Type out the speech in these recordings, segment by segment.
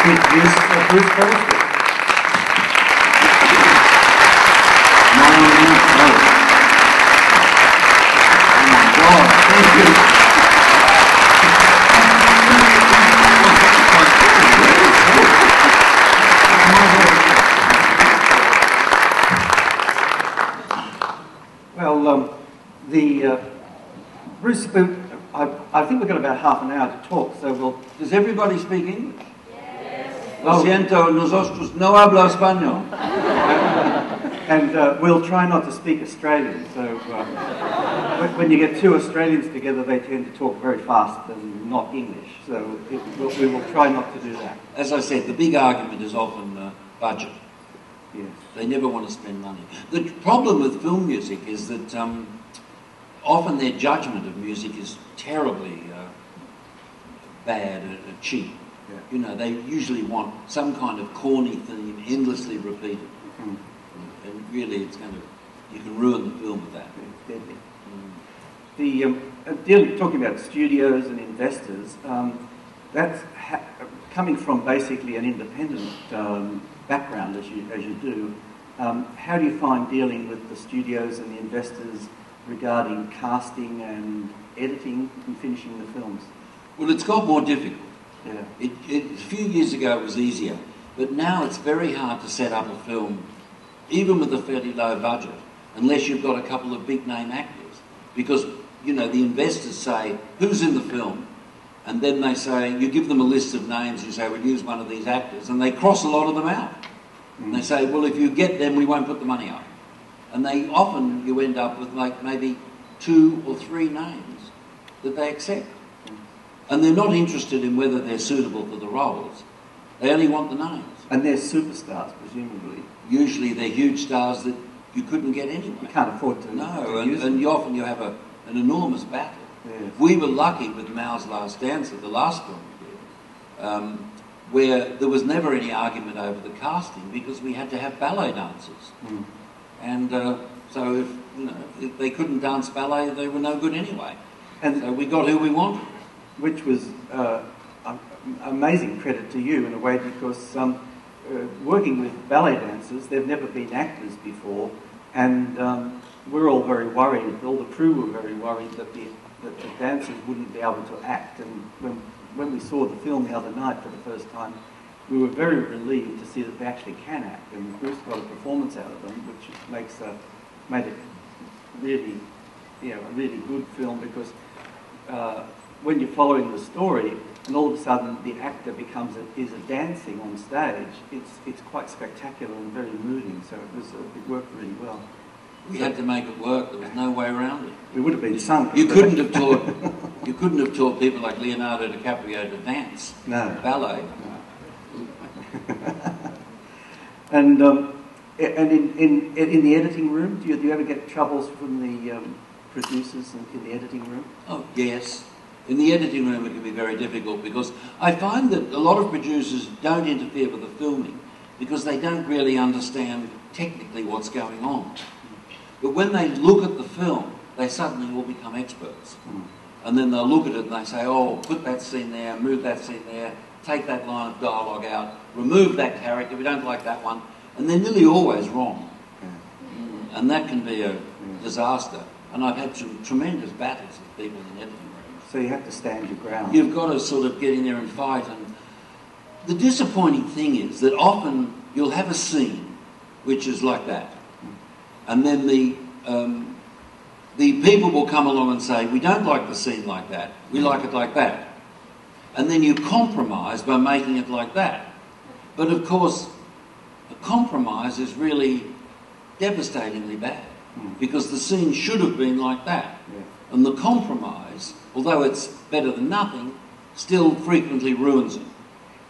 introduce Bruce Beresford. Oh my God, thank you. Well, Bruce, I think we've got about half an hour to talk, so we'll... Does everybody speak English? Yes. Lo siento, nosotros no habla español. And we'll try not to speak Australian, so when you get two Australians together, they tend to talk very fast and not English, so we will try not to do that. As I said, the big argument is often budget. Yes. They never want to spend money. The problem with film music is that often their judgment of music is terribly bad and cheap. Yeah. You know, they usually want some kind of corny theme endlessly repeated. Mm. And really it's going to, you can ruin the film with that. It's deadly. Talking about studios and investors, that's coming from basically an independent background as you do. How do you find dealing with the studios and the investors regarding casting and editing and finishing the films? Well, it's got more difficult. Yeah. A few years ago it was easier, but now it's very hard to set up a film, even with a fairly low budget, unless you've got a couple of big name actors. Because, you know, the investors say, who's in the film? And then they say, you give them a list of names, you say, we'll use one of these actors, and they cross a lot of them out. And they say, well, if you get them, we won't put the money up. And you end up with like maybe 2 or 3 names that they accept. And they're not interested in whether they're suitable for the roles. They only want the names. And they're superstars, presumably. Usually they're huge stars that you couldn't get anyway. You can't afford to. No, and you often have an enormous battle. Yes. We were lucky with Mao's Last Dancer, the last film we did, where there was never any argument over the casting because we had to have ballet dancers. Mm. And so if they couldn't dance ballet, they were no good anyway. And so we got who we wanted. Which was amazing credit to you in a way, because working with ballet dancers, they've never been actors before, and we're all very worried, all the crew were very worried that the dancers wouldn't be able to act. And when we saw the film the other night for the first time, we were very relieved to see that they actually can act, and Bruce got a performance out of them, which made it really, a really good film, because when you're following the story and all of a sudden the actor is dancing on stage, it's quite spectacular and very moving. So it worked really well. We had to make it work. There was no way around it. We would have been sunk. You couldn't have taught people like Leonardo DiCaprio to dance. No. Ballet. No. And in the editing room, do you ever get troubles from the producers in the editing room? Oh yes. In the editing room it can be very difficult, because I find that a lot of producers don't interfere with the filming because they don't really understand technically what's going on. But when they look at the film, they suddenly all become experts. And then they'll look at it and they say, oh, put that scene there, move that scene there, take that line of dialogue out, remove that character, we don't like that one. And they're nearly always wrong. And that can be a disaster. And I've had some tremendous battles with people in the editing room. So you have to stand your ground. You've got to sort of get in there and fight. And the disappointing thing is that often you'll have a scene which is like that. And then the people will come along and say, we don't like the scene like that, we like it like that. And then you compromise by making it like that. But of course, a compromise is really devastatingly bad, because the scene should have been like that. Yeah. And the compromise, although it's better than nothing, still frequently ruins it.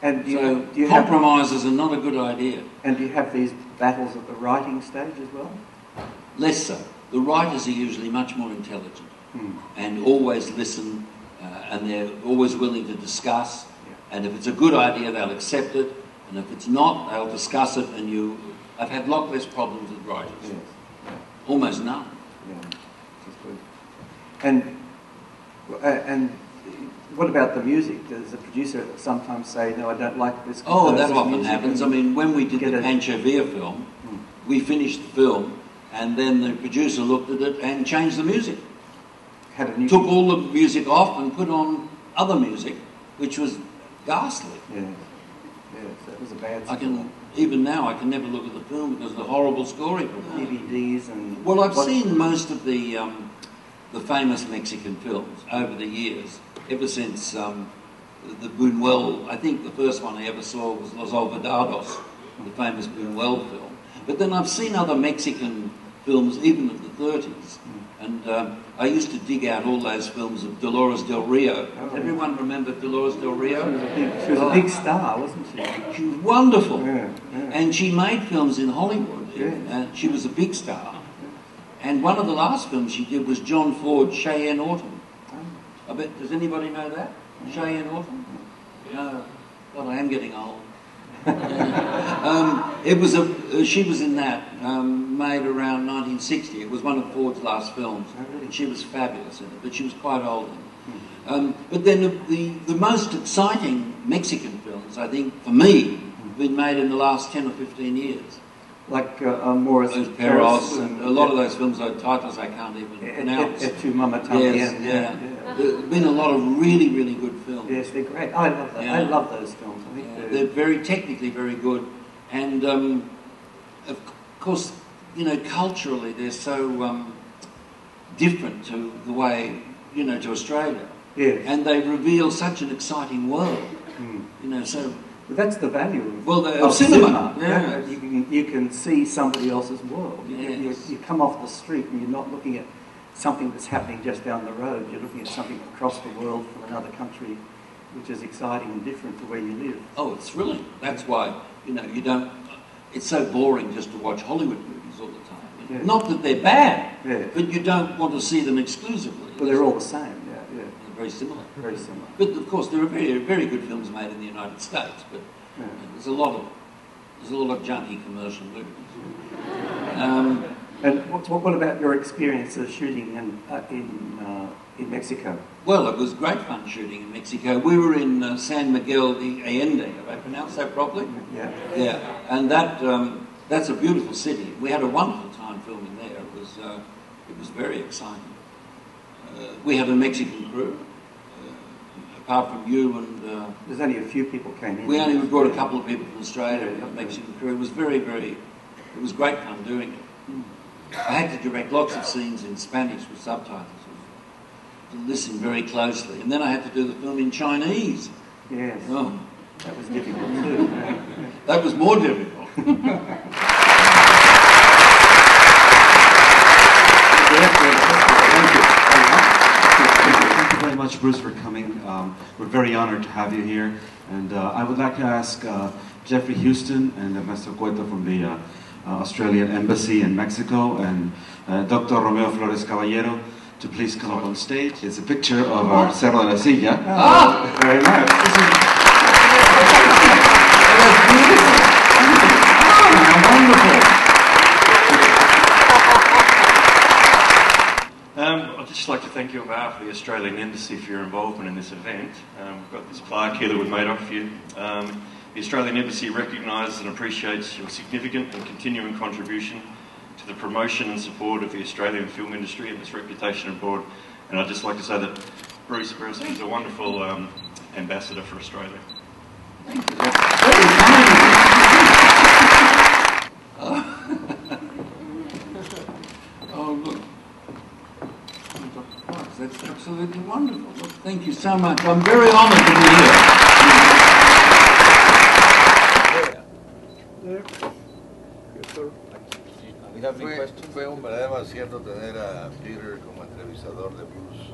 And so compromises are not a good idea. And do you have these battles at the writing stage as well? Less so. The writers are usually much more intelligent and always listen, and they're always willing to discuss. Yeah. And if it's a good idea, they'll accept it. And if it's not, they'll discuss it. And I've had a lot less problems with writers. Yes. Yeah. Almost none. Yeah, which is good. And what about the music? Does the producer sometimes say, no, I don't like this? Oh, that often happens. I mean, when we did the Pancho Villa film, we finished the film, and then the producer looked at it and changed the music. Took all the music off and put on other music, which was ghastly. Yes, that was a bad Even now, I can never look at the film because of the horrible scoring. DVDs and... Well, I've seen most of the famous Mexican films over the years, ever since the Buñuel. I think the first one I ever saw was Los Olvidados, the famous Buñuel film. But then I've seen other Mexican films, even of the 30s. And I used to dig out all those films of Dolores del Rio. Does everyone remember Dolores del Rio? She was a big star, wasn't she? She was wonderful. Yeah. And she made films in Hollywood. Yeah. She was a big star. And one of the last films she did was John Ford's Cheyenne Autumn. I bet, does anybody know that? Cheyenne Autumn? No. God, I am getting old. She was in that, made around 1960. It was one of Ford's last films. And she was fabulous in it, but she was quite old in it. But then the most exciting Mexican films, I think, for me, have been made in the last 10 or 15 years. Like Amores, Perros, and a lot of those films are titles I can't even pronounce. Tu Mama También. Yes, There have been a lot of really, really good films. Yes, they're great. I love that. Yeah. I love those films. I think they're very technically very good, and of course, you know, culturally they're so different to the way, you know, to Australia. Yes. And they reveal such an exciting world. You know, so. But that's the value of cinema. Yeah. You can see somebody else's world. Yes. You come off the street and you're not looking at something that's happening just down the road. You're looking at something across the world from another country, which is exciting and different to where you live. Oh, it's thrilling. That's why, you know, you don't... It's so boring just to watch Hollywood movies all the time. Yeah. Not that they're bad, yeah. but you don't want to see them exclusively. Well, they're all the same, yeah. They're very similar. Very similar. But, of course, there are very, very good films made in the United States, but there's a lot of junky commercial movies. And what about your experience of shooting in Mexico? Well, it was great fun shooting in Mexico. We were in San Miguel de Allende. Have I pronounced that properly? Yeah. Yeah, and that's a beautiful city. We had a wonderful time filming there. It was very exciting. We had a Mexican crew, apart from you and... There's only a few people came in. We only brought a couple of people from Australia, a Mexican crew. It was it was great fun doing it. I had to direct lots of scenes in Spanish with subtitles, to listen very closely. And then I had to do the film in Chinese. Yes. Oh. That was difficult too. That was more difficult. Thank you very much, Bruce, for coming. We're very honored to have you here. And I would like to ask Jeffrey Houston and Mr. Cueto from the Australian Embassy in Mexico and Dr. Romeo Flores Caballero to please come up on stage. It's a picture of our Cerro de la Silla. Oh, very nice. Wonderful. I'd just like to thank you on behalf of the Australian Embassy for your involvement in this event. We've got this plaque here that we've made up for you. The Australian Embassy recognises and appreciates your significant and continuing contribution to the promotion and support of the Australian film industry and its reputation abroad. And I'd just like to say that Bruce Beresford is a wonderful ambassador for Australia. Thank you. Oh, look. That's absolutely wonderful. Look, thank you so much. I'm very honoured to be here. Fue un verdadero acierto tener a Peter como entrevistador de Bruce.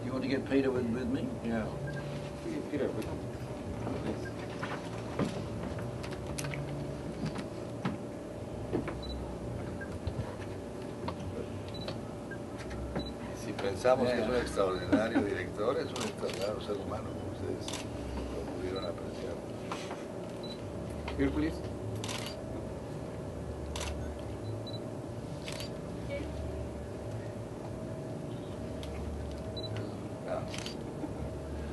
You want to get Peter with me? Yeah. Peter. Si pensamos que es un extraordinario director, es un extraordinario ser humano, como ustedes lo pudieron apreciar. Here, please.